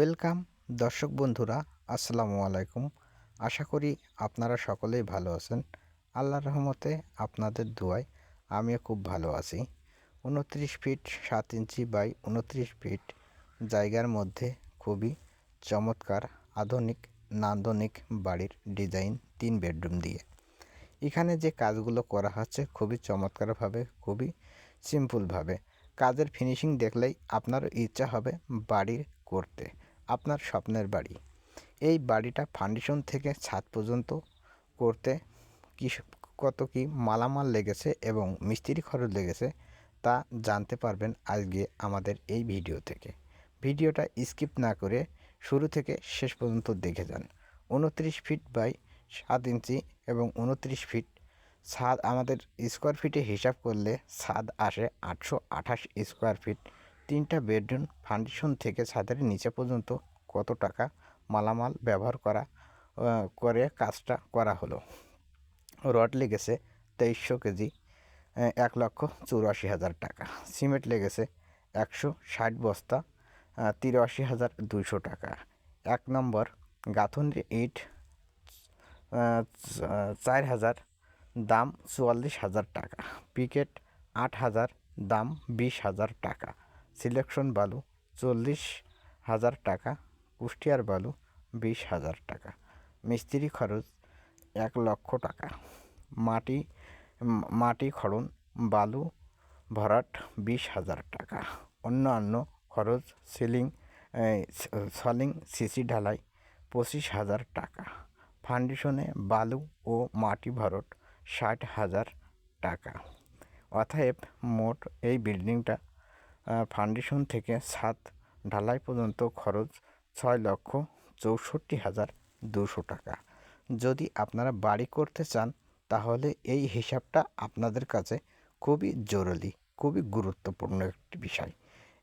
Welcome দর্শক বন্ধুরা, আসসালামু আলাইকুম। আশা করি আপনারা সকলেই ভালো আছেন। আল্লাহর রহমতে আপনাদের দোয়ায় আমিও খুব ভালো আছি। 29 ফিট 7 ইঞ্চি বাই 29 ফিট জায়গার মধ্যে খুবই চমৎকার আধুনিক নান্দনিক বাড়ির ডিজাইন 3 বেডরুম দিয়ে এখানে যে কাজগুলো করা হচ্ছে খুবই চমৎকারভাবে, খুবই সিম্পলভাবে। কাজের ফিনিশিং দেখলেই আপনার ইচ্ছা হবে বাড়ির করতে, আপনার স্বপ্নের বাড়ি। এই বাড়িটা ফাউন্ডেশন থেকে ছাদ পর্যন্ত করতে কি কত কি মালামাল লেগেছে এবং মিস্ত্রি খরচ লেগেছে তা জানতে পারবেন আজকে আমাদের এই ভিডিও থেকে। ভিডিওটা স্কিপ না করে শুরু থেকে শেষ পর্যন্ত দেখে যান। 29 ফিট বাই 7 ইঞ্চি এবং 29 ফিট ছাদ, আমাদের স্কোয়ার ফিটে হিসাব করলে ছাদ আসে 828 স্কোয়ার ফিট। 3টা বেডরুম ফাউন্ডেশন থেকে ছাদের নিচে পর্যন্ত কত টাকা মালামাল ব্যবহার করে কাজটা করা হলো। রড লেগেছে 2300 কেজি, 1,84,000 টাকা। সিমেন্ট লেগেছে 160 বস্তা, 83,200 টাকা। 1 নম্বর গাঁথুনির ইট 4,000, দাম 44,000 টাকা। পিকেট 8,000, দাম 20,000 টাকা। সিলেকশন বালু 40,000 টাকা। কুষ্টিয়ার বালু 20,000 টাকা। মিস্ত্রি খরচ 1,00,000 টাকা। মাটি খনন বালু ভরাট 20,000 টাকা। অন্যান্য খরচ সলিং সিসি ঢালাই 25,000 টাকা। ফাউন্ডেশনে বালু ও মাটি ভরাট 60,000 টাকা। অতএব মোট এই বিল্ডিংটা ফাউন্ডেশন থেকে ছাদ ঢালাই পর্যন্ত খরচ 6,64,200 টাকা। যদি আপনারা বাড়ি করতে চান তাহলে এই হিসাবটা আপনাদের কাছে খুবই জরুরি, খুবই গুরুত্বপূর্ণ একটি বিষয়।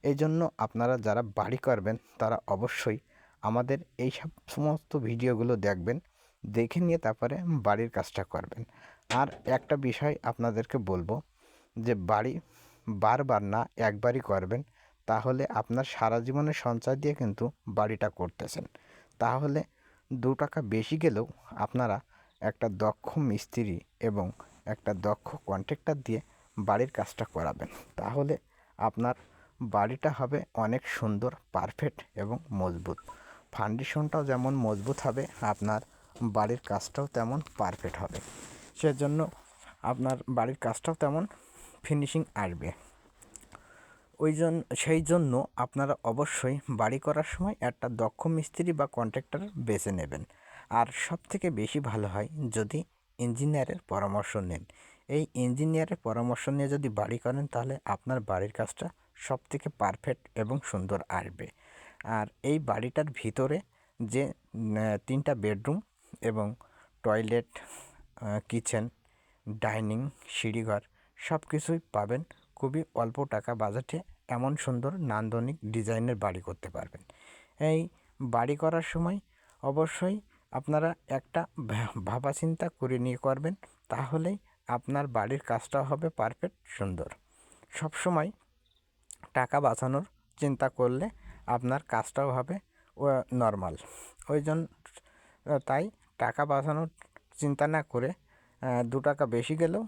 এই জন্য আপনারা যারা বাড়ি করবেন তারা অবশ্যই আমাদের এই সমস্ত ভিডিওগুলো দেখবেন, দেখে নিয়ে তারপরে বাড়ির কাজটা করবেন। আর একটা বিষয় আপনাদেরকে বলবো যে বাড়ি বারবার না একবারই করবেন, তাহলে আপনার সারা জীবনের সঞ্চয় দিয়ে কিন্তু বাড়িটা করতেছেন। তাহলে 2 টাকা বেশি গেলেও আপনারা একটা দক্ষ মিস্ত্রি এবং একটা দক্ষ কন্ট্রাক্টর দিয়ে বাড়ির কাজটা করাবেন। তাহলে আপনার বাড়িটা হবে অনেক সুন্দর, পারফেক্ট এবং মজবুত। ফাউন্ডেশনটাও যেমন মজবুত হবে, আপনার বাড়ির কাজটাও তেমন পারফেক্ট হবে। সেজন্য আপনার বাড়ির কাজটাও তেমন ফিনিশিং আসবে। সেই জন্য আপনারা অবশ্যই বাড়ি করার সময় একটা দক্ষ মিস্ত্রি বা কন্ট্রাক্টর বেছে নেবেন। আর সবথেকে বেশি ভালো হয় যদি ইঞ্জিনিয়ারের পরামর্শ নেন। এই ইঞ্জিনিয়ারের পরামর্শ নিয়ে যদি বাড়ি করেন তাহলে আপনার বাড়ির কাজটা সবথেকে পারফেক্ট এবং সুন্দর আসবে। আর এই বাড়িটার ভিতরে যে 3টা বেডরুম এবং টয়লেট, কিচেন, ডাইনিং, সিঁড়িঘর সব কিছুই পাবেন খুবই অল্প টাকা বাজেটে। এমন সুন্দর নান্দনিক ডিজাইনের বাড়ি করতে পারবেন। এই বাড়ি করার সময় অবশ্যই আপনারা একটা ভাবা চিন্তা করে নিয়ে করবেন, তাহলেই আপনার বাড়ির কাজটাও হবে পারফেক্ট সুন্দর। সবসময় টাকা বাঁচানোর চিন্তা করলে আপনার কাজটাও হবে নর্মাল। ওই জন্য তাই টাকা বাঁচানোর চিন্তা না করে 2 টাকা বেশি গেলেও